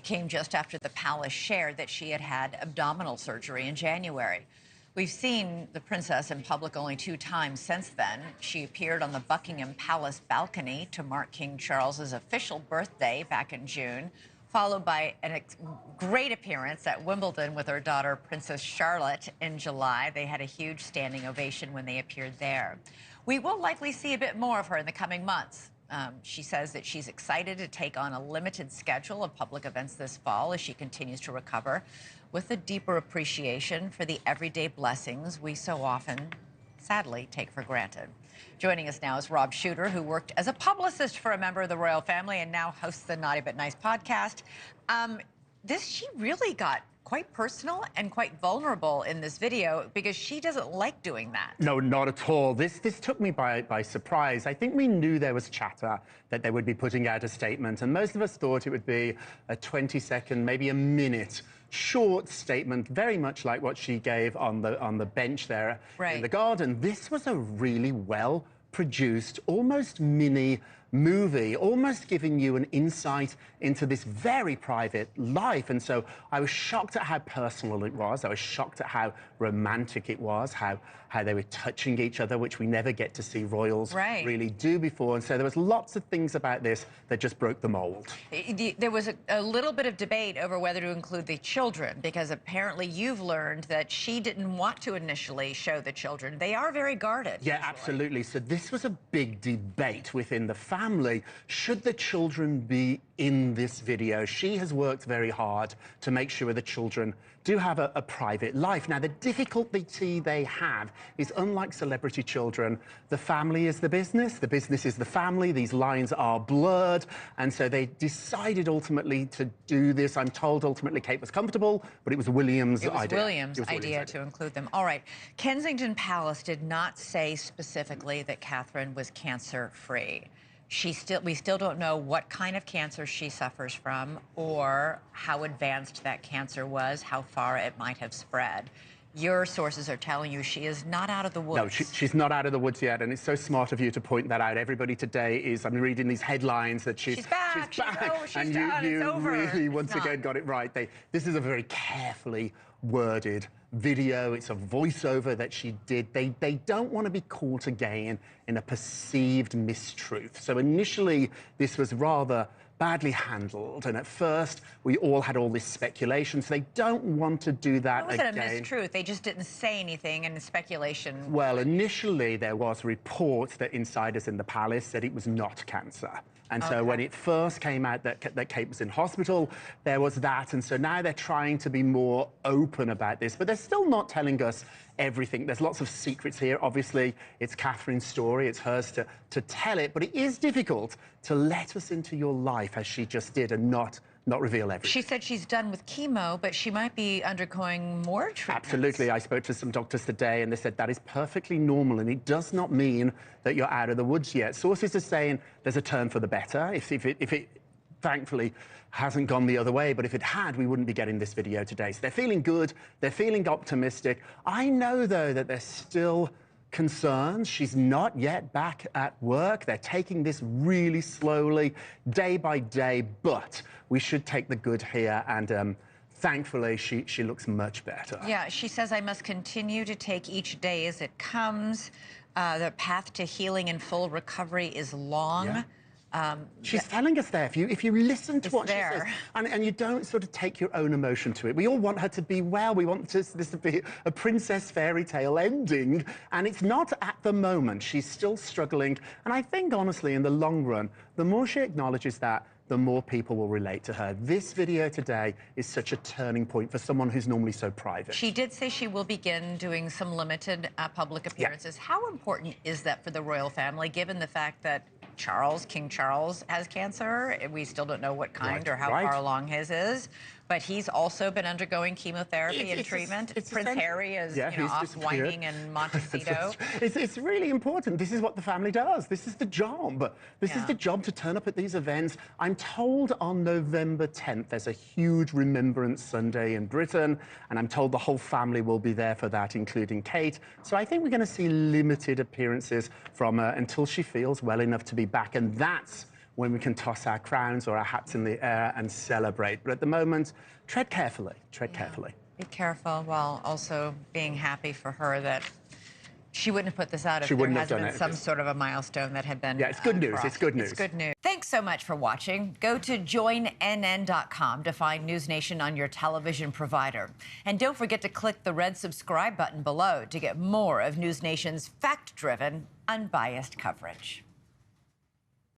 It came just after the palace shared that she had had abdominal surgery in January. We've seen the princess in public only 2 times since then. She appeared on the Buckingham Palace balcony to mark King Charles's official birthday back in June, followed by a great appearance at Wimbledon with her daughter, Princess Charlotte, in July. They had a huge standing ovation when they appeared there. We will likely see a bit more of her in the coming months. She says that she's excited to take on a limited schedule of public events this fall as she continues to recover, with a deeper appreciation for the everyday blessings we so often, sadly, take for granted. Joining us now is Rob Shooter, who worked as a publicist for a member of the royal family and now hosts the Naughty But Nice podcast. She really got quite personal and quite vulnerable in this video because she doesn't like doing that. No, not at all. This took me by surprise. I think we knew there was chatter that they would be putting out a statement, and most of us thought it would be a 20-second, maybe a minute short statement, very much like what she gave on the bench there in the garden. This was a really well-produced, almost mini movie, almost giving you an insight into this very private life. And so I was shocked at how personal it was. I was shocked at how romantic it was, how they were touching each other, which we never get to see royals really do before. And so there was lots of things about this that just broke the mold. There was a little bit of debate over whether to include the children, because apparently you've learned that she didn't want to initially show the children. They are very guarded. Yeah, absolutely. So this was a big debate within the family. Should the children be in this video? She has worked very hard to make sure the children do have a private life. Now, the difficulty they have is, unlike celebrity children, the family is the business is the family. These lines are blurred, and so they decided ultimately to do this. I'm told ultimately Kate was comfortable, but it was William's idea. William's idea to include them. All right. Kensington Palace did not say specifically that Catherine was cancer-free. We still don't know what kind of cancer she suffers from or how advanced that cancer was, how far it might have spread. Your sources are telling you she is not out of the woods. No, she's not out of the woods yet, and it's so smart of you to point that out. Everybody today is, I'm reading these headlines that she's back. She's and done. you It's over. really, once again, got it right. This is a very carefully worded video. It's a voiceover that she did. They don't want to be caught again in a perceived mistruth. So initially, this was rather badly handled, and at first we all had all this speculation, so they don't want to do that again. It wasn't a mistruth, they just didn't say anything, and the speculation... Well, initially there was reports that insiders in the palace said it was not cancer. And so when it first came out that Kate was in hospital, there was that. And so now they're trying to be more open about this, but they're still not telling us everything. There's lots of secrets here. Obviously, it's Catherine's story. It's hers to tell it. But it is difficult to let us into your life, as she just did, and not reveal everything. She said she's done with chemo, but she might be undergoing more treatments. Absolutely. I spoke to some doctors today, and they said that is perfectly normal, and it does not mean that you're out of the woods yet. Sources are saying there's a turn for the better. If it thankfully hasn't gone the other way, but if it had, we wouldn't be getting this video today. So they're feeling good. They're feeling optimistic. I know, though, that there's still concerns. She's not yet back at work. They're taking this really slowly, day by day, but we should take the good here, and thankfully she looks much better. Yeah, she says, I must continue to take each day as it comes. The path to healing and full recovery is long. Yeah. She's telling us there, if you listen to what she says, and you don't sort of take your own emotion to it. We all want her to be well. We want this to be a princess fairy tale ending, and it's not at the moment. She's still struggling, and I think, honestly, in the long run, the more she acknowledges that, the more people will relate to her. This video today is such a turning point for someone who's normally so private. She did say she will begin doing some limited public appearances. Yeah. How important is that for the royal family, given the fact that King Charles has cancer? We still don't know what kind or how far along his is, but he's also been undergoing chemotherapy and treatment. Prince Harry is off whining in Montecito. It's really important. This is what the family does. This is the job. This is the job, to turn up at these events. I'm told on November 10th there's a huge Remembrance Sunday in Britain, and I'm told the whole family will be there for that, including Kate. So I think we're going to see limited appearances from her until she feels well enough to be back, and that's when we can toss our crowns or our hats in the air and celebrate. But at the moment, tread carefully, tread carefully. Be careful while also being happy for her that she wouldn't have put this out if She there wouldn't have hasn't done been it. some sort of a milestone that had been Yeah, it's good news. crossed. It's good news. It's good news. Thanks so much for watching. Go to joinnn.com to find NewsNation on your television provider. And don't forget to click the red subscribe button below to get more of NewsNation's fact-driven, unbiased coverage.